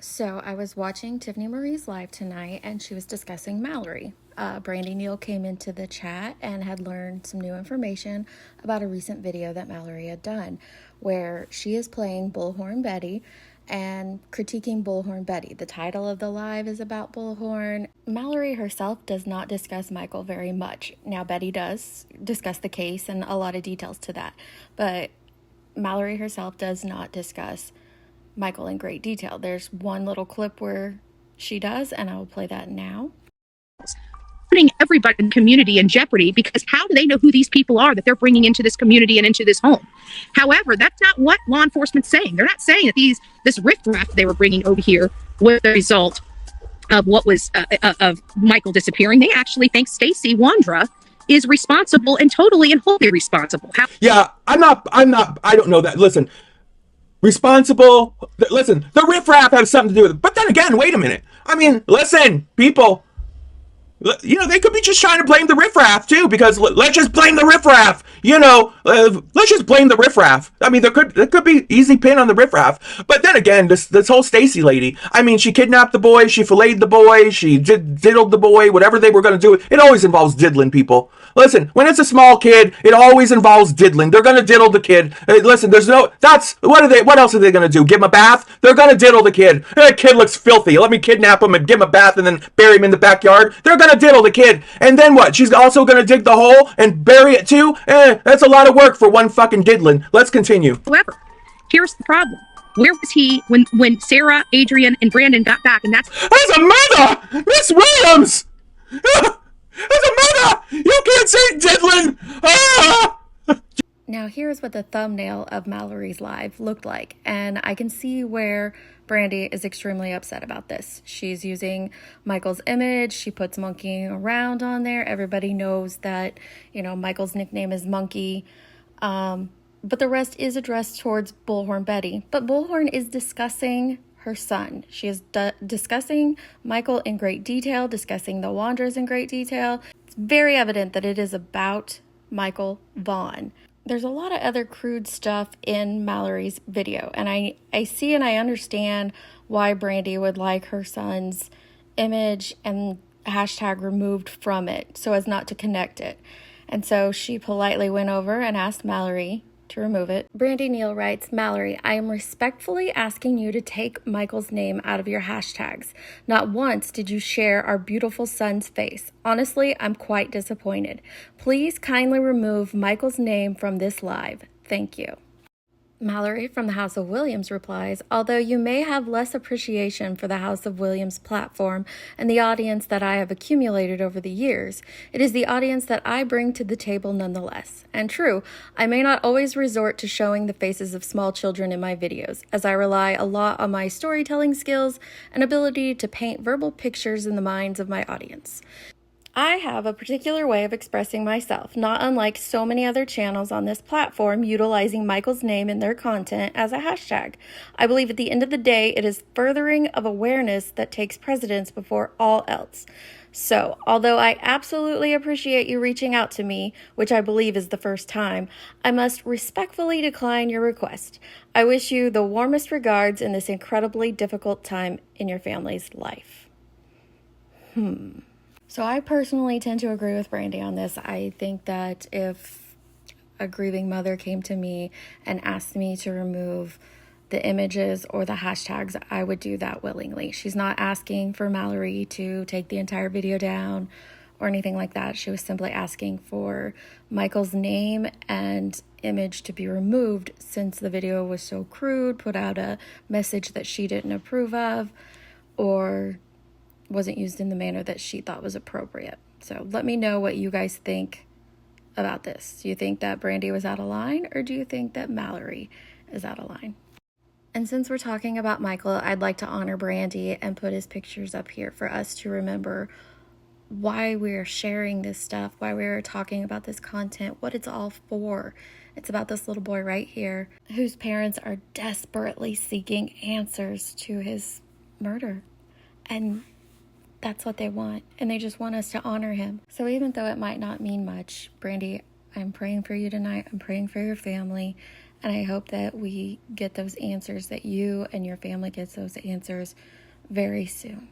So I was watching Tiffany Marie's live tonight and she was discussing Mallery. Brandy Neal came into the chat and had learned some new information about a recent video that Mallery had done where she is playing Bullhorn Betty and critiquing Bullhorn Betty. The title of the live is about Bullhorn. Mallery herself does not discuss Michael very much. Now Betty does discuss the case and a lot of details to that, but Mallery herself does not discuss Michael in great detail. There's one little clip where she does, and I will play that now. Putting everybody in the community in jeopardy, because how do they know who these people are that they're bringing into this community and into this home? However, that's not what law enforcement's saying. They're not saying that this riffraff they were bringing over here was the result of what was of Michael disappearing. They actually think Stacey Wandra is responsible and totally and wholly responsible. Yeah, I don't know that. Listen. Responsible. Listen, the riffraff has something to do with it. But then again, wait a minute. I mean, listen, people, they could be just trying to blame the riffraff too, because let's just blame the riffraff. Let's just blame the riffraff. I mean, there could be easy pin on the riffraff. But then again, this whole Stacey lady, I mean, she kidnapped the boy, she filleted the boy, she diddled the boy, whatever they were going to do. It always involves diddling people. Listen, when it's a small kid, it always involves diddling. They're going to diddle the kid. Listen, what else are they going to do? Give him a bath? They're going to diddle the kid. That kid looks filthy. Let me kidnap him and give him a bath and then bury him in the backyard. They're going to diddle the kid. And then what? She's also going to dig the hole and bury it too? That's a lot of work for one fucking diddling. Let's continue. However, here's the problem. Where was he when Sarah, Adrian, and Brandon got back? And that's a mother! Miss Williams! As a mother, you can't say diddling. Ah! Now here's what the thumbnail of Mallory's live looked like, and I can see where Brandy is extremely upset about this. She's using Michael's image. She puts monkeying around on there. Everybody knows that, Michael's nickname is Monkey. But the rest is addressed towards Bullhorn Betty. But Bullhorn is discussing her son. She is discussing Michael in great detail, discussing the Wandras in great detail. It's very evident that it is about Michael Vaughn. There's a lot of other crude stuff in Mallory's video, and I see and I understand why Brandy would like her son's image and hashtag removed from it so as not to connect it. And so she politely went over and asked Mallery to remove it. Brandy Neal writes, Mallery, I am respectfully asking you to take Michael's name out of your hashtags. Not once did you share our beautiful son's face. Honestly, I'm quite disappointed. Please kindly remove Michael's name from this live. Thank you. Mallery from the House of Williams replies, although you may have less appreciation for the House of Williams platform and the audience that I have accumulated over the years, it is the audience that I bring to the table nonetheless. And true, I may not always resort to showing the faces of small children in my videos, as I rely a lot on my storytelling skills and ability to paint verbal pictures in the minds of my audience. I have a particular way of expressing myself, not unlike so many other channels on this platform utilizing Michael's name in their content as a hashtag. I believe at the end of the day, it is furthering of awareness that takes precedence before all else. So, although I absolutely appreciate you reaching out to me, which I believe is the first time, I must respectfully decline your request. I wish you the warmest regards in this incredibly difficult time in your family's life. So I personally tend to agree with Brandy on this. I think that if a grieving mother came to me and asked me to remove the images or the hashtags, I would do that willingly. She's not asking for Mallery to take the entire video down or anything like that. She was simply asking for Michael's name and image to be removed since the video was so crude, put out a message that she didn't approve of, or wasn't used in the manner that she thought was appropriate. So let me know what you guys think about this. Do you think that Brandy was out of line, or do you think that Mallery is out of line? And since we're talking about Michael, I'd like to honor Brandy and put his pictures up here for us to remember why we're sharing this stuff, why we're talking about this content, what it's all for. It's about this little boy right here whose parents are desperately seeking answers to his murder. And that's what they want, and they just want us to honor him. So even though it might not mean much, Brandy, I'm praying for you tonight. I'm praying for your family, and I hope that we get those answers, that you and your family gets those answers very soon.